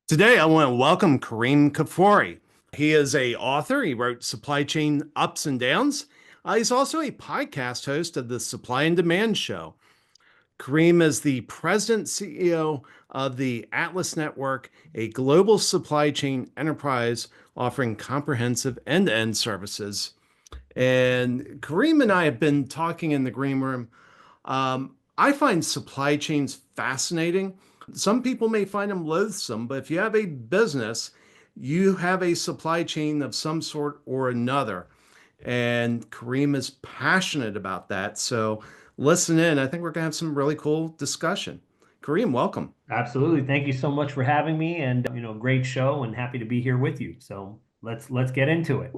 Today, I want to welcome Kerim Kfuri. He is a author. He wrote Supply Chain Ups and Downs. He's also a podcast host of the Supply and Demand Show. Kerim is the president CEO of the Atlas Network, a global supply chain enterprise offering comprehensive end-to-end services. And Kerim and I have been talking in the green room. I find supply chains fascinating. Some people may find them loathsome, but if you have a business, you have a supply chain of some sort or another. And Kerim is passionate about that. So listen in. I think we're going to have some really cool discussion. Kerim, welcome. Absolutely. Thank you so much for having me and great show and happy to be here with you. So let's get into it.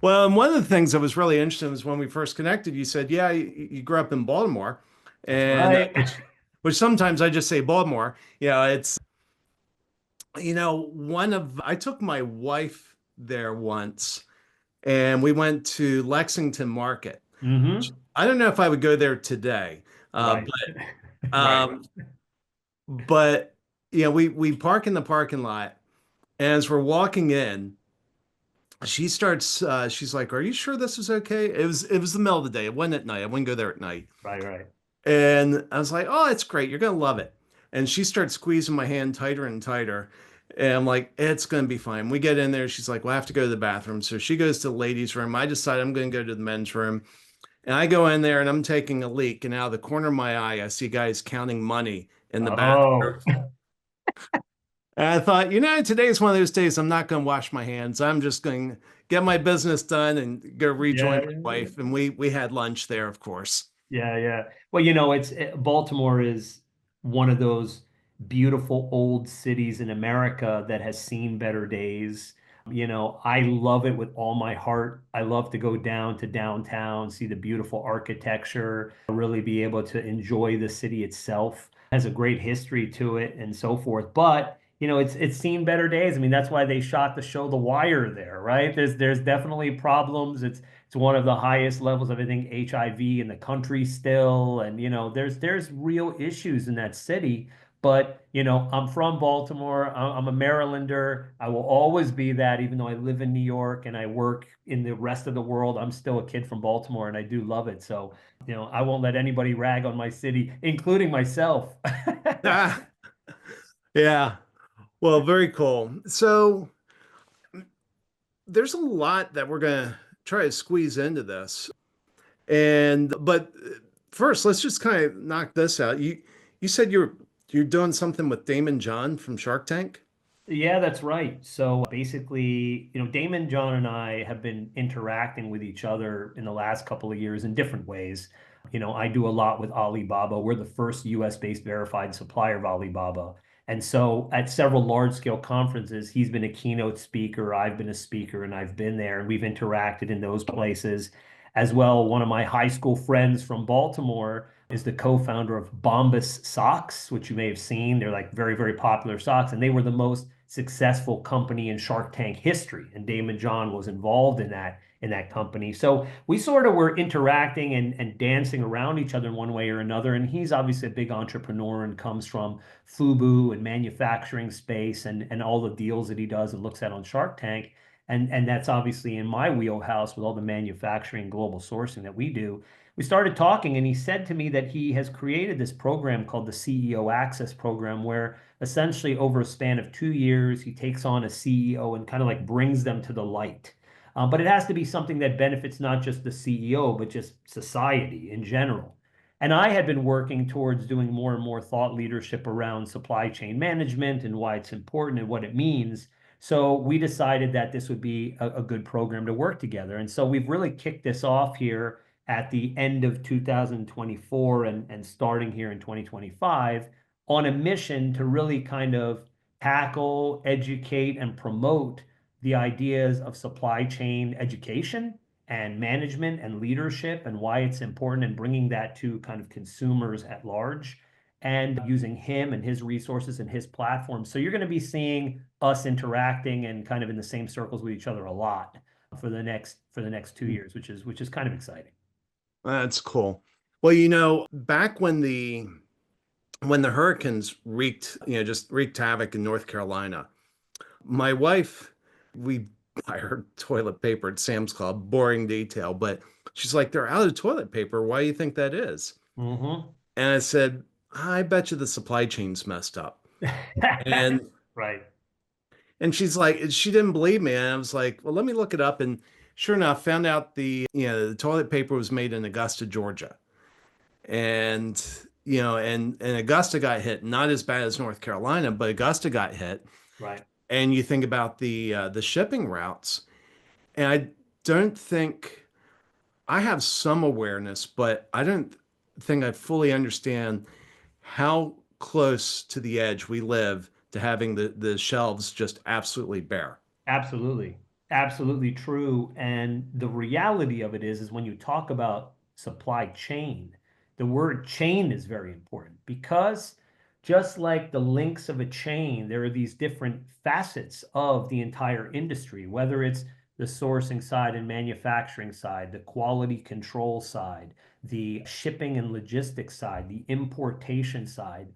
Well, and one of the things that was really interesting was when we first connected, you said, yeah, you grew up in Baltimore, That's and right. which sometimes I just say Baltimore. It's I took my wife there once and we went to Lexington Market. I don't know if I would go there today, Right. but Right. but we park in the parking lot, and as we're walking in, she's like, "Are you sure this is okay?" It was the middle of the day. It wasn't at night. I wouldn't go there at night. Right. Right. And I was like, "Oh, it's great. You're gonna love it." And she starts squeezing my hand tighter and tighter. And I'm like, "It's gonna be fine." We get in there. She's like, "Well, I have to go to the bathroom." So she goes to the ladies' room. I decide I'm gonna go to the men's room. And I go in there and I'm taking a leak. And out of the corner of my eye, I see guys counting money in the bathroom. Oh, And I thought, today's one of those days I'm not gonna wash my hands. I'm just going to get my business done and go rejoin yeah. my wife. And we had lunch there, of course. Yeah, yeah. Well, Baltimore is one of those beautiful old cities in America that has seen better days. I love it with all my heart. I love to go down to downtown, see the beautiful architecture, really be able to enjoy the city itself. It has a great history to it and so forth. But, it's seen better days. I mean, that's why they shot the show The Wire there, right? There's definitely problems. It's one of the highest levels of, I think, HIV in the country still. And, there's real issues in that city. But, I'm from Baltimore. I'm a Marylander. I will always be that, even though I live in New York and I work in the rest of the world. I'm still a kid from Baltimore and I do love it. So, I won't let anybody rag on my city, including myself. Ah, yeah. Well, very cool. So there's a lot that we're gonna try to squeeze into this. But first, let's just kind of knock this out. You said you're doing something with Damon John from Shark Tank? Yeah, that's right. So basically, Damon, John, and I have been interacting with each other in the last couple of years in different ways. I do a lot with Alibaba. We're the first US-based verified supplier of Alibaba. And so at several large-scale conferences, he's been a keynote speaker, I've been a speaker, and I've been there, and we've interacted in those places. As well, one of my high school friends from Baltimore is the co-founder of Bombas socks, which you may have seen. They're like very, very popular socks, and they were the most successful company in Shark Tank history. And Damon John was involved in that company. So we sort of were interacting and dancing around each other in one way or another. And he's obviously a big entrepreneur and comes from FUBU and manufacturing space and all the deals that he does and looks at on Shark Tank. And that's obviously in my wheelhouse with all the manufacturing global sourcing that we do. We started talking, and he said to me that he has created this program called the CEO Access Program, where essentially over a span of 2 years, he takes on a CEO and kind of like brings them to the light. But it has to be something that benefits not just the CEO, but just society in general. And I had been working towards doing more and more thought leadership around supply chain management and why it's important and what it means. So we decided that this would be a good program to work together. And so we've really kicked this off here at the end of 2024 and starting here in 2025 on a mission to really kind of tackle, educate, and promote the ideas of supply chain education and management and leadership and why it's important and bringing that to kind of consumers at large and using him and his resources and his platform. So you're going to be seeing us interacting and kind of in the same circles with each other a lot for the next 2 years, which is kind of exciting. That's cool. Well, back when the when the hurricanes just wreaked havoc in North Carolina, my wife, we buy her toilet paper at Sam's Club, boring detail, but she's like, they're out of toilet paper. Why do you think that is? Hmm. And I said, I bet you the supply chain's messed up. And Right, she's like, she didn't believe me. And I was like, well, let me look it up. And sure enough, found out the toilet paper was made in Augusta, Georgia. And and Augusta got hit, not as bad as North Carolina, but Augusta got hit. right. And you think about the shipping routes, and I don't think I have some awareness, but I don't think I fully understand how close to the edge we live to having the shelves just absolutely bare. Absolutely. Absolutely true. And the reality of it is when you talk about supply chain, the word chain is very important because just like the links of a chain, there are these different facets of the entire industry, whether it's the sourcing side and manufacturing side, the quality control side, the shipping and logistics side, the importation side,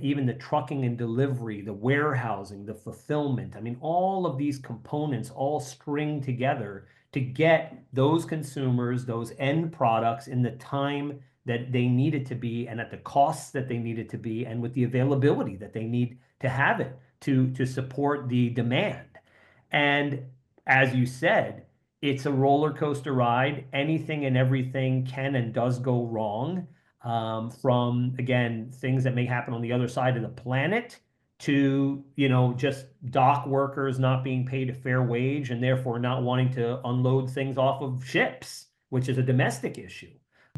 even the trucking and delivery, the warehousing, the fulfillment. I mean, all of these components all string together to get those consumers, those end products in the time that they need it to be and at the costs that they need it to be and with the availability that they need to have it to support the demand. And as you said, it's a roller coaster ride. Anything and everything can and does go wrong, from, again, things that may happen on the other side of the planet to, just dock workers not being paid a fair wage and therefore not wanting to unload things off of ships, which is a domestic issue.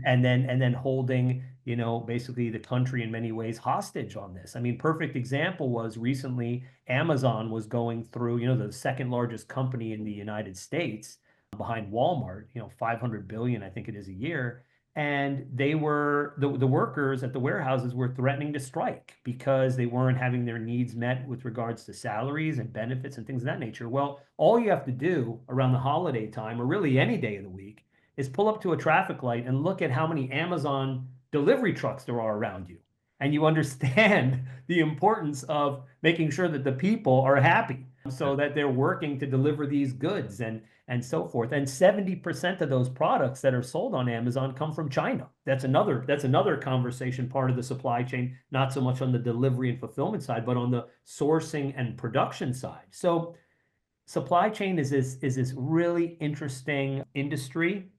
And then holding, basically the country in many ways hostage on this. I mean, perfect example was recently Amazon was going through, the second largest company in the United States behind Walmart, 500 billion, I think it is, a year. And the workers at the warehouses were threatening to strike because they weren't having their needs met with regards to salaries and benefits and things of that nature. Well, all you have to do around the holiday time, or really any day of the week, is pull up to a traffic light and look at how many Amazon delivery trucks there are around you. And you understand the importance of making sure that the people are happy so that they're working to deliver these goods and so forth. And 70% of those products that are sold on Amazon come from China. That's another conversation, part of the supply chain, not so much on the delivery and fulfillment side, but on the sourcing and production side. So supply chain is this really interesting industry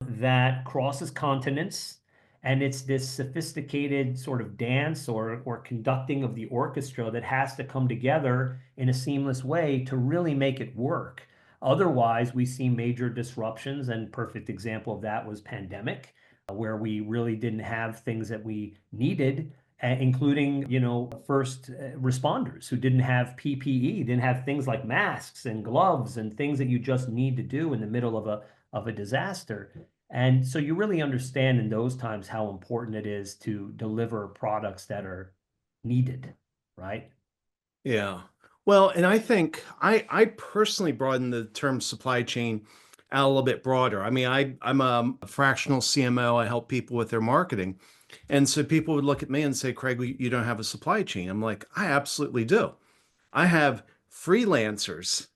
that crosses continents, and it's this sophisticated sort of dance or conducting of the orchestra that has to come together in a seamless way to really make it work. Otherwise, we see major disruptions, and perfect example of that was pandemic, where we really didn't have things that we needed, including, first responders who didn't have PPE, didn't have things like masks and gloves and things that you just need to do in the middle of a disaster. And so you really understand in those times how important it is to deliver products that are needed, right? Yeah. Well, and I think I personally broaden the term supply chain out a little bit broader. I mean, I'm a fractional CMO. I help people with their marketing. And so people would look at me and say, Craig, you don't have a supply chain. I'm like, I absolutely do. I have freelancers.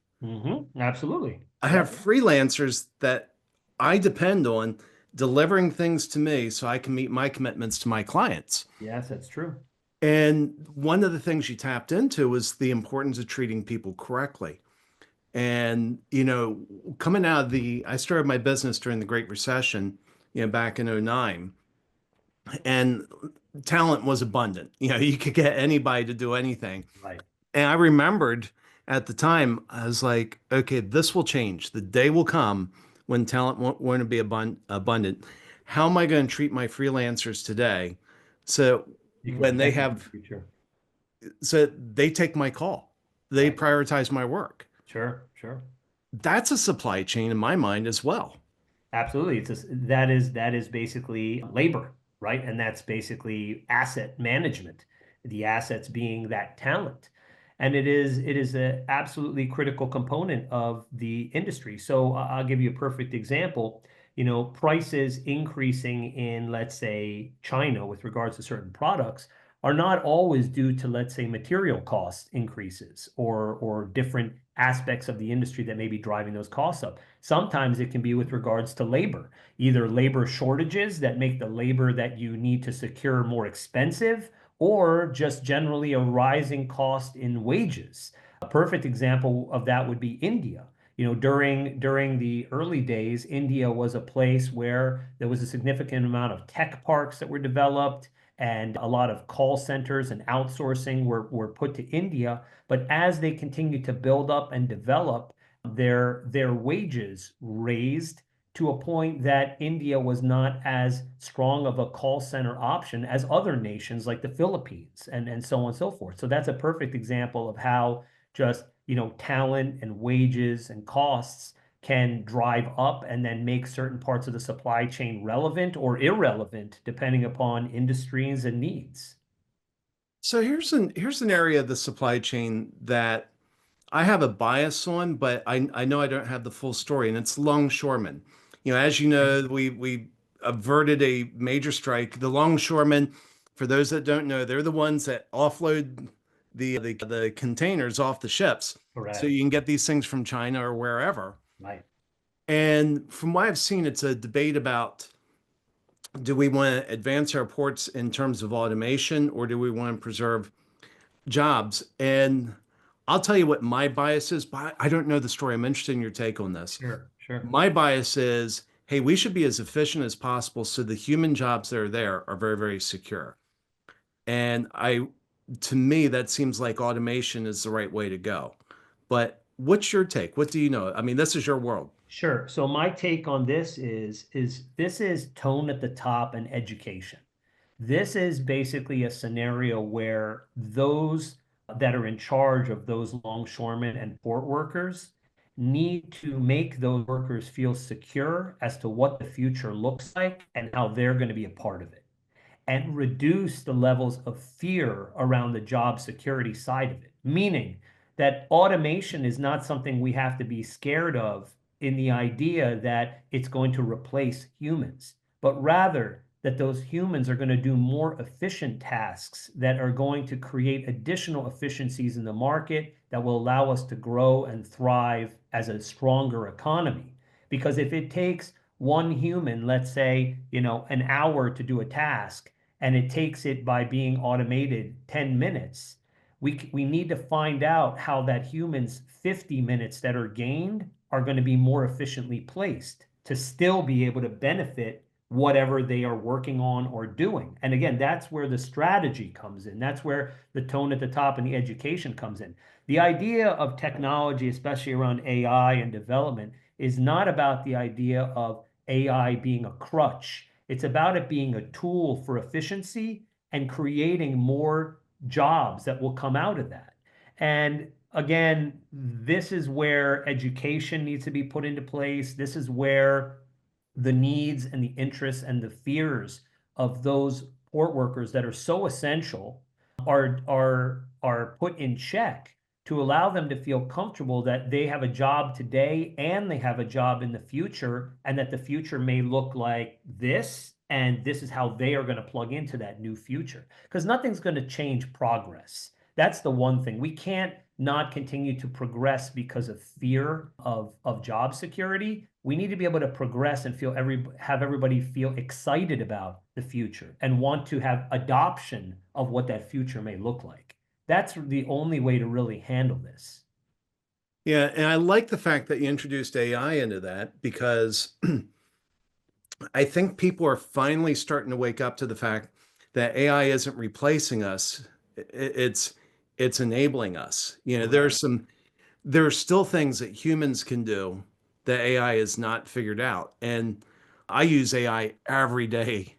Absolutely. I have Yep. freelancers that I depend on delivering things to me so I can meet my commitments to my clients. Yes, that's true. And one of the things you tapped into was the importance of treating people correctly. And, coming out of I started my business during the Great Recession, back in '09, and talent was abundant. You could get anybody to do anything. Right. And I remembered at the time, I was like, okay, this will change. The day will come when talent won't be abundant. How am I going to treat my freelancers today? So You can when they protect it in the have, future. so they take my call, they Right. prioritize my work. Sure, sure. That's a supply chain in my mind as well. Absolutely. That is basically labor, right? And that's basically asset management, the assets being that talent. And it is an absolutely critical component of the industry. So I'll give you a perfect example. Prices increasing in, let's say, China with regards to certain products are not always due to, let's say, material cost increases or different aspects of the industry that may be driving those costs up. Sometimes it can be with regards to labor, either labor shortages that make the labor that you need to secure more expensive, or just generally a rising cost in wages. A perfect example of that would be India. During the early days, India was a place where there was a significant amount of tech parks that were developed, and a lot of call centers and outsourcing were put to India. But as they continued to build up and develop, their wages raised to a point that India was not as strong of a call center option as other nations like the Philippines and so on and so forth. So that's a perfect example of how just, talent and wages and costs can drive up and then make certain parts of the supply chain relevant or irrelevant depending upon industries and needs. So here's an area of the supply chain that I have a bias on, but I know I don't have the full story, and it's longshoremen. As you know, we averted a major strike. The longshoremen, for those that don't know, they're the ones that offload the containers off the ships, so Correct. you can get these things from China or wherever. Right. And from what I've seen, it's a debate about, do we want to advance our ports in terms of automation, or do we want to preserve jobs? And I'll tell you what my bias is, but I don't know the story. I'm interested in your take on this. Sure, sure. My bias is, hey, we should be as efficient as possible so the human jobs that are there are very, very secure. And to me, that seems like automation is the right way to go. But what's your take? What do you know? I mean, this is your world. Sure. So my take on this is this is tone at the top and education. This is basically a scenario where those that are in charge of those longshoremen and port workers need to make those workers feel secure as to what the future looks like and how they're going to be a part of it, and reduce the levels of fear around the job security side of it. Meaning that automation is not something we have to be scared of in the idea that it's going to replace humans, but rather that those humans are going to do more efficient tasks that are going to create additional efficiencies in the market that will allow us to grow and thrive as a stronger economy. Because if it takes one human, let's say, an hour to do a task, and it takes it by being automated 10 minutes, we need to find out how that human's 50 minutes that are gained are going to be more efficiently placed to still be able to benefit whatever they are working on or doing. And again, that's where the strategy comes in. That's where the tone at the top and the education comes in. The idea of technology, especially around AI and development, is not about the idea of AI being a crutch. It's about it being a tool for efficiency and creating more jobs that will come out of that. And again, this is where education needs to be put into place. This is where the needs and the interests and the fears of those port workers that are so essential are put in check to allow them to feel comfortable that they have a job today and they have a job in the future, and that the future may look like this, and this is how they are going to plug into that new future. Because nothing's going to change progress. That's the one thing. We can't not continue to progress because of fear of job security. We need to be able to progress and have everybody feel excited about the future and want to have adoption of what that future may look like. That's the only way to really handle this. Yeah, and I like the fact that you introduced AI into that, because I think people are finally starting to wake up to the fact that AI isn't replacing us. It's enabling us. Correct. There are still things that humans can do that AI is not figured out. And I use AI every day.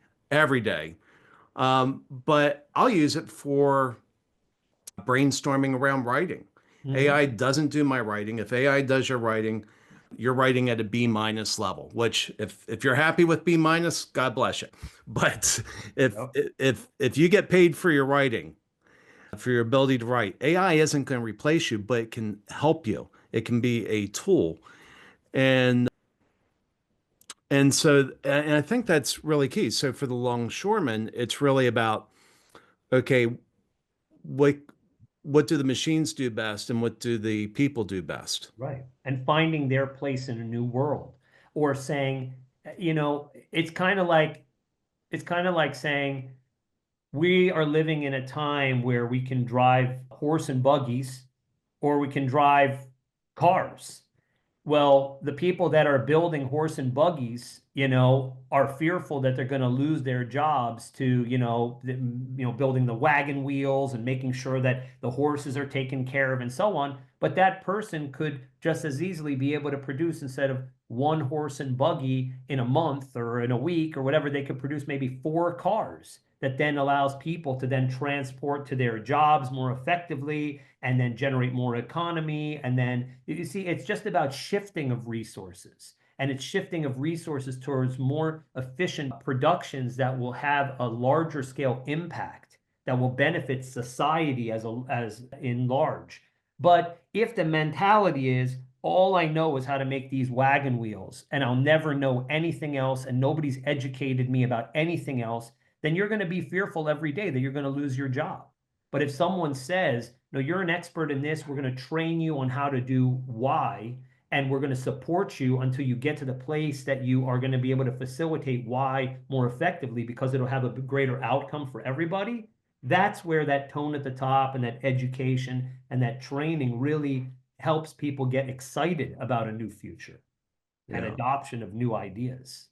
But I'll use it for brainstorming around writing. Mhm. AI doesn't do my writing. If AI does your writing, you're writing at a B minus level, which if you're happy with B minus, God bless you. But if Yep. if you get paid for your writing, for your ability to write, AI isn't going to replace you, but it can help you. It can be a tool. And and I think that's really key. So for the longshoremen, it's really about Okay, what what do the machines do best and what do the people do best? Right. And finding their place in a new world, or saying, it's kind of like saying we are living in a time where we can drive horse and buggies or we can drive cars. Well, the people that are building horse and buggies, are fearful that they're going to lose their jobs to, building the wagon wheels and making sure that the horses are taken care of and so on. But that person could just as easily be able to produce, instead of one horse and buggy in a month or in a week or whatever, they could produce maybe four cars that then allows people to then transport to their jobs more effectively and then generate more economy. And then you see, it's just about shifting of resources. And it's shifting of resources towards more efficient productions that will have a larger scale impact, that will benefit society as in large. But if the mentality is all I know is how to make these wagon wheels and I'll never know anything else and nobody's educated me about anything else, then you're going to be fearful every day that you're going to lose your job. But if someone says, no, you're an expert in this, we're going to train you on how to do Y, and we're going to support you until you get to the place that you are going to be able to facilitate Y more effectively because it'll have a greater outcome for everybody. That's where that tone at the top and that education and that training really helps people get excited about a new future and Yeah. adoption of new ideas.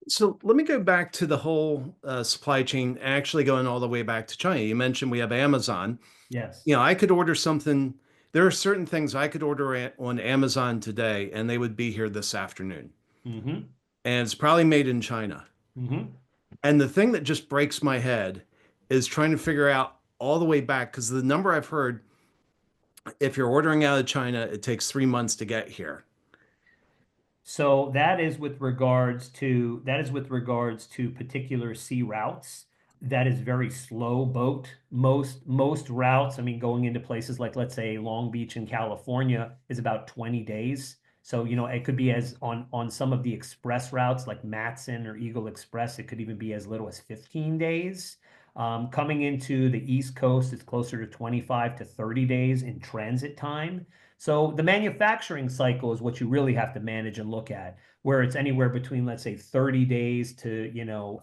So let me go back to the whole supply chain, actually going all the way back to China. You mentioned we have Amazon. Yes. You know, I could order something. There are certain things I could order on Amazon today, and they would be here this afternoon. Mm-hmm. And it's probably made in China. Mm-hmm. And the thing that just breaks my head is trying to figure out all the way back, because the number I've heard, if you're ordering out of China, it takes 3 months to get here. So that is with regards to particular sea routes. That is very slow boat. Most routes, I mean, going into places like, let's say, Long Beach in California is about 20 days. So, it could be as on some of the express routes like Matson or Eagle Express, it could even be as little as 15 days. Coming into the East Coast, it's closer to 25 to 30 days in transit time. So the manufacturing cycle is what you really have to manage and look at, where it's anywhere between, let's say, 30 days to,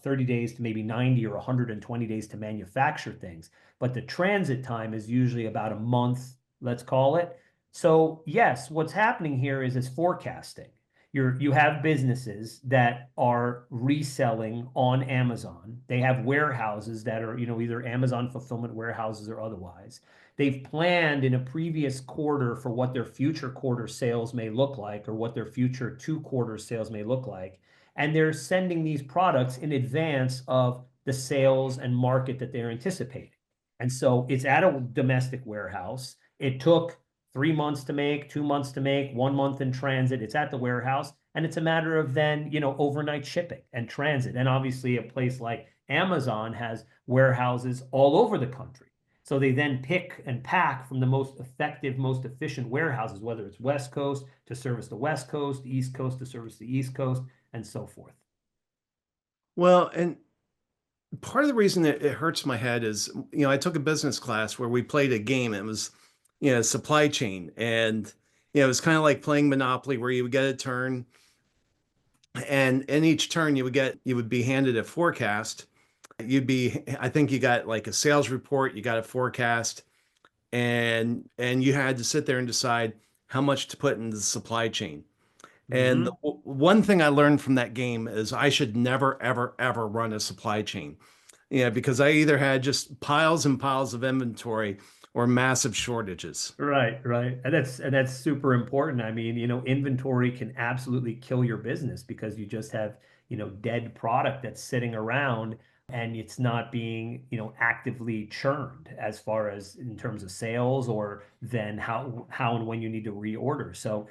30 days to maybe 90 or 120 days to manufacture things. But the transit time is usually about a month, let's call it. So yes, what's happening here is forecasting. You have businesses that are reselling on Amazon. They have warehouses that are, either Amazon fulfillment warehouses or otherwise. They've planned in a previous quarter for what their future quarter sales may look like or what their future 2 quarter sales may look like. And they're sending these products in advance of the sales and market that they're anticipating. And so it's at a domestic warehouse. It took 3 months to make, 2 months to make, 1 month in transit. It's at the warehouse. And it's a matter of then, overnight shipping and transit. And obviously, a place like Amazon has warehouses all over the country. So they then pick and pack from the most effective, most efficient warehouses, whether it's West Coast to service the West Coast, East Coast to service the East Coast, and so forth. Well, and part of the reason that it hurts my head is, I took a business class where we played a game. It was, supply chain. And, it was kind of like playing Monopoly where you would get a turn. And in each turn you would be handed a forecast. I think you got like a sales report, you got a forecast, and you had to sit there and decide how much to put in the supply chain. And the Mm-hmm. one thing I learned from that game is I should never, ever, ever run a supply chain. Yeah, because I either had just piles and piles of inventory or massive shortages. Right, right. And that's super important. I mean, inventory can absolutely kill your business because you just have, dead product that's sitting around and it's not being, actively churned as far as in terms of sales or then how and when you need to reorder. So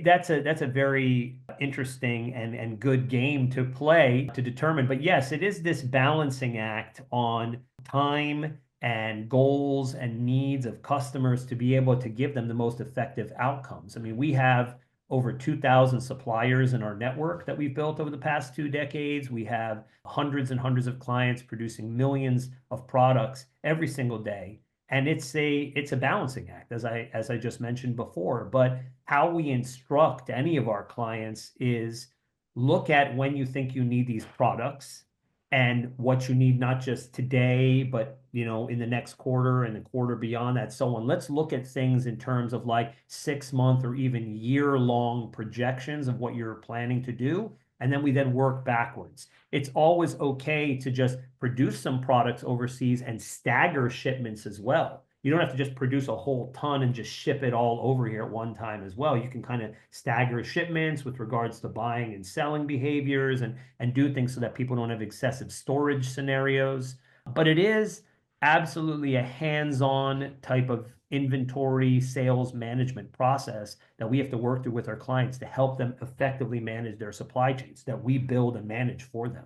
that's a very interesting and good game to play to determine. But yes, it is this balancing act on time and goals and needs of customers to be able to give them the most effective outcomes. I mean, we have over 2,000 suppliers in our network that we've built over the past 2 decades. We have hundreds and hundreds of clients producing millions of products every single day. And it's a balancing act, as I just mentioned before. But how we instruct any of our clients is look at when you think you need these products and what you need, not just today, but in the next quarter and the quarter beyond that, so on. Let's look at things in terms of like 6 month or even year-long projections of what you're planning to do. And then we work backwards. It's always okay to just produce some products overseas and stagger shipments as well. You don't have to just produce a whole ton and just ship it all over here at one time as well. You can kind of stagger shipments with regards to buying and selling behaviors and do things so that people don't have excessive storage scenarios. But it is absolutely a hands-on type of inventory sales management process that we have to work through with our clients to help them effectively manage their supply chains that we build and manage for them.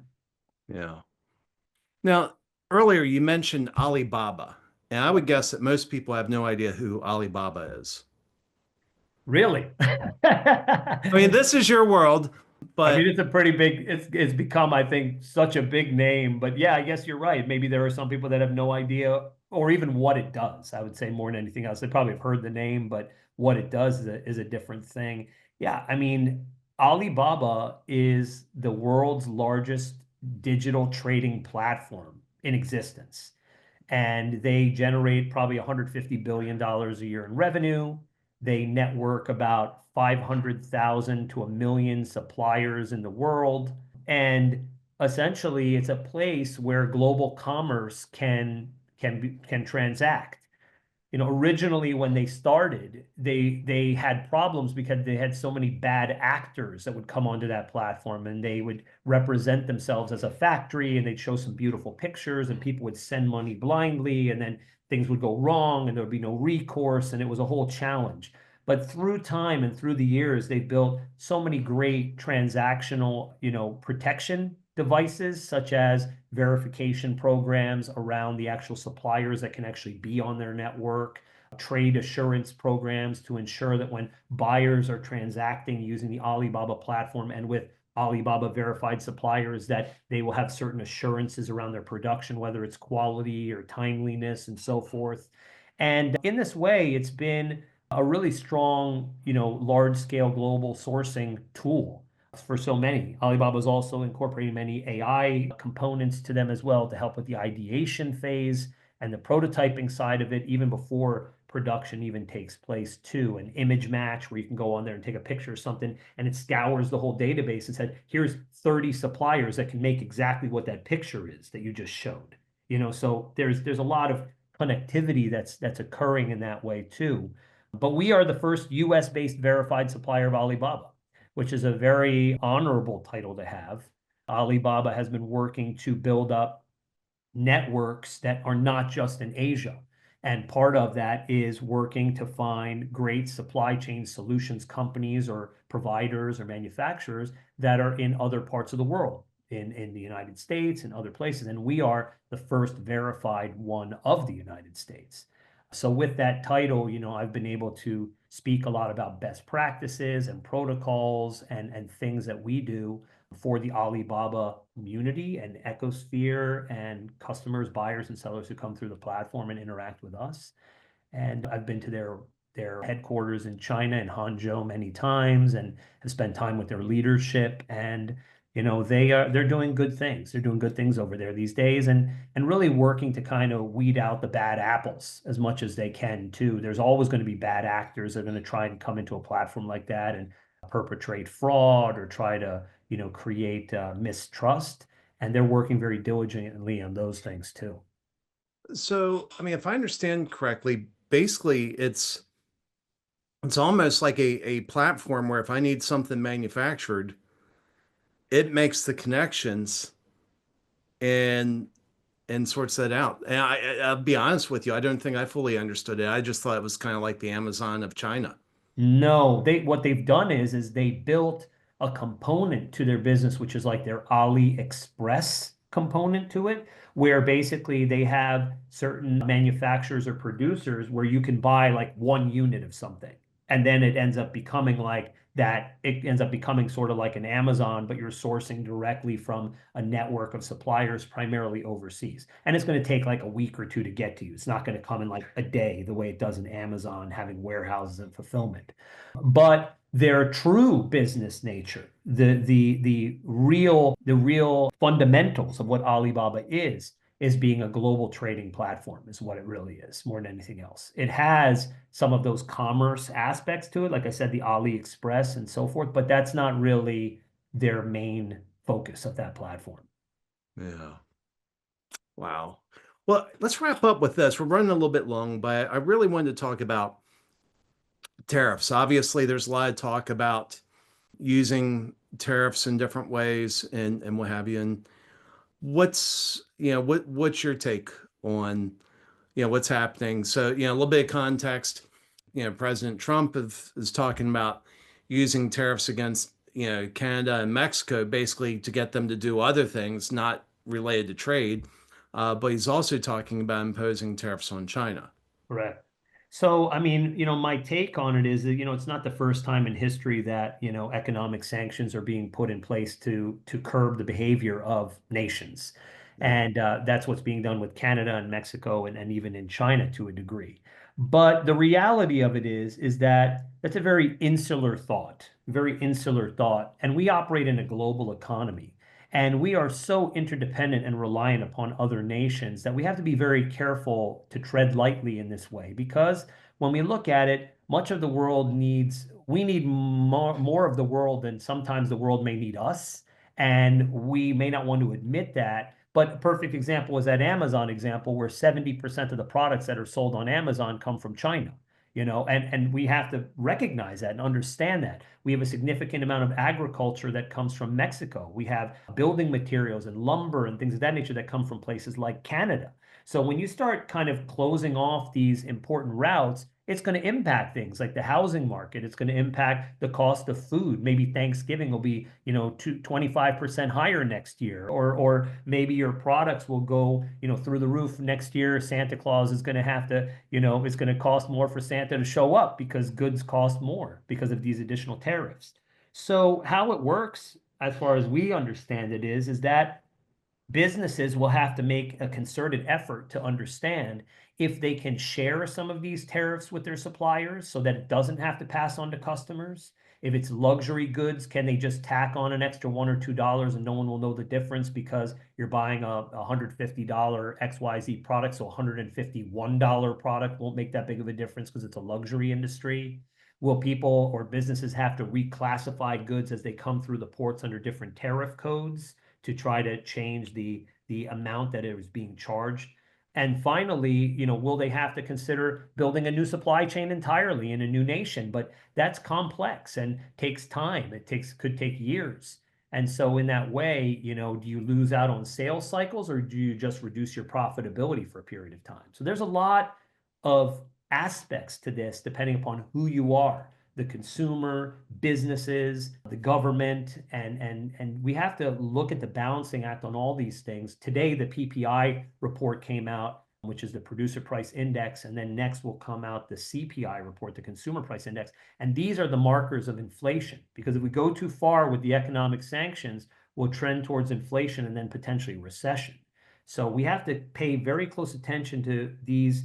Yeah. Now, earlier you mentioned Alibaba, and I would guess that most people have no idea who Alibaba is. Really? I mean, this is your world, I mean, but it's a pretty big, it's become, I think, such a big name. But yeah, I guess you're right. Maybe there are some people that have no idea or even what it does. I would say more than anything else. They probably have heard the name, but what it does is a different thing. Yeah, I mean, Alibaba is the world's largest digital trading platform in existence. And they generate probably $150 billion a year in revenue. They network about 500,000 to 1 million suppliers in the world. And essentially, it's a place where global commerce can transact. Originally when they started, they had problems because they had so many bad actors that would come onto that platform, and they would represent themselves as a factory, and they'd show some beautiful pictures, and people would send money blindly, and then things would go wrong, and there would be no recourse, and it was a whole challenge. But through time and through the years, they've built so many great transactional, protection devices, such as verification programs around the actual suppliers that can actually be on their network, trade assurance programs to ensure that when buyers are transacting using the Alibaba platform and with Alibaba verified suppliers, that they will have certain assurances around their production, whether it's quality or timeliness and so forth. And in this way, it's been a really strong, large scale global sourcing tool for so many. Alibaba is also incorporating many AI components to them as well to help with the ideation phase and the prototyping side of it, even before production even takes place too. An image match where you can go on there and take a picture of something and it scours the whole database and said, here's 30 suppliers that can make exactly what that picture is that you just showed. So there's a lot of connectivity that's occurring in that way too. But we are the first US-based verified supplier of Alibaba, which is a very honorable title to have. Alibaba has been working to build up networks that are not just in Asia. And part of that is working to find great supply chain solutions companies or providers or manufacturers that are in other parts of the world, in the United States and other places. And we are the first verified one of the United States. So with that title, I've been able to speak a lot about best practices and protocols and things that we do for the Alibaba community and ecosphere and customers, buyers, and sellers who come through the platform and interact with us. And I've been to their headquarters in China and Hangzhou many times and have spent time with their leadership. And they're doing good things. They're doing good things over there these days, and really working to kind of weed out the bad apples as much as they can too. There's always going to be bad actors that are going to try and come into a platform like that and perpetrate fraud or try to create mistrust, and they're working very diligently on those things too. so I mean, if I understand correctly, basically it's almost like a platform where if I need something manufactured, it makes the connections and sorts that out. And I'll be honest with you, I don't think I fully understood it. I just thought it was kind of like the Amazon of China. No, what they've done is they built a component to their business, which is like their AliExpress component to it, where basically they have certain manufacturers or producers where you can buy like one unit of something. And then it ends up becoming like that. It ends up becoming sort of like an Amazon, but you're sourcing directly from a network of suppliers, primarily overseas. And it's going to take like a week or two to get to you. It's not going to come in like a day the way it does in Amazon, having warehouses and fulfillment. But their true business nature, the real fundamentals of what Alibaba is being a global trading platform, is what it really is, more than anything else. It has some of those commerce aspects to it, like I said, the AliExpress and so forth, but that's not really their main focus of that platform. Yeah. Wow. Well, let's wrap up with this. We're running a little bit long, but I really wanted to talk about tariffs. Obviously, there's a lot of talk about using tariffs in different ways and what have you. And what's your take on, what's happening? So, a little bit of context. President Trump is talking about using tariffs against, Canada and Mexico, basically to get them to do other things not related to trade. But he's also talking about imposing tariffs on China. Correct. So, I mean, my take on it is that, it's not the first time in history that, economic sanctions are being put in place to curb the behavior of nations. Yeah. And that's what's being done with Canada and Mexico and even in China to a degree. But the reality of it is that that's a very insular thought. And we operate in a global economy. And we are so interdependent and reliant upon other nations that we have to be very careful to tread lightly in this way, because when we look at it, much of the world we need more of the world than sometimes the world may need us. And we may not want to admit that. But a perfect example is that Amazon example, where 70% of the products that are sold on Amazon come from China. And we have to recognize that and understand that. We have a significant amount of agriculture that comes from Mexico. We have building materials and lumber and things of that nature that come from places like Canada. So when you start kind of closing off these important routes, it's going to impact things like the housing market. It's going to impact the cost of food. Maybe Thanksgiving will be, 25% higher next year, or maybe your products will go, through the roof next year. Santa Claus is going to have to, it's going to cost more for Santa to show up because goods cost more because of these additional tariffs. So how it works, as far as we understand it, is that businesses will have to make a concerted effort to understand if they can share some of these tariffs with their suppliers so that it doesn't have to pass on to customers. If it's luxury goods, can they just tack on an extra $1 or $2 and no one will know the difference because you're buying a $150 XYZ product, so a $151 product won't make that big of a difference because it's a luxury industry? Will people or businesses have to reclassify goods as they come through the ports under different tariff codes to try to change the amount that it was being charged? And finally, will they have to consider building a new supply chain entirely in a new nation? But that's complex and takes time. Could take years. And so in that way, do you lose out on sales cycles or do you just reduce your profitability for a period of time? So there's a lot of aspects to this depending upon who you are, the consumer, businesses, the government, and we have to look at the balancing act on all these things. Today, the PPI report came out, which is the producer price index, and then next will come out the CPI report, the consumer price index. And these are the markers of inflation, because if we go too far with the economic sanctions, we'll trend towards inflation and then potentially recession. So we have to pay very close attention to these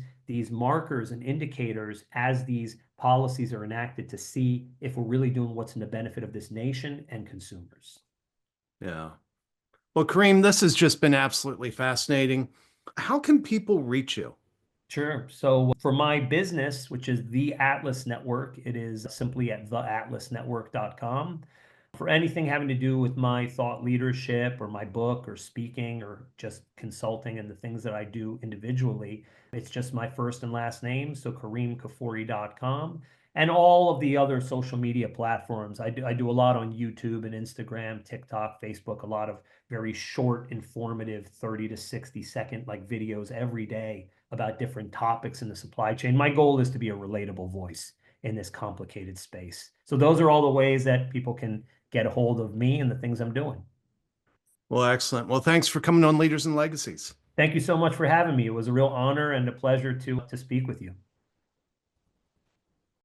markers and indicators as these policies are enacted to see if we're really doing what's in the benefit of this nation and consumers. Yeah. Well, Kerim, this has just been absolutely fascinating. How can people reach you? Sure. So for my business, which is the Atlas Network, it is simply at theatlasnetwork.com. For anything having to do with my thought leadership or my book or speaking or just consulting and the things that I do individually, it's just my first and last name. So kerimkfuri.com. And all of the other social media platforms. I do a lot on YouTube and Instagram, TikTok, Facebook, a lot of very short, informative 30 to 60-second like videos every day about different topics in the supply chain. My goal is to be a relatable voice in this complicated space. So those are all the ways that people can get a hold of me and the things I'm doing. Well, excellent. Well, thanks for coming on Leaders and Legacies. Thank you so much for having me. It was a real honor and a pleasure to speak with you.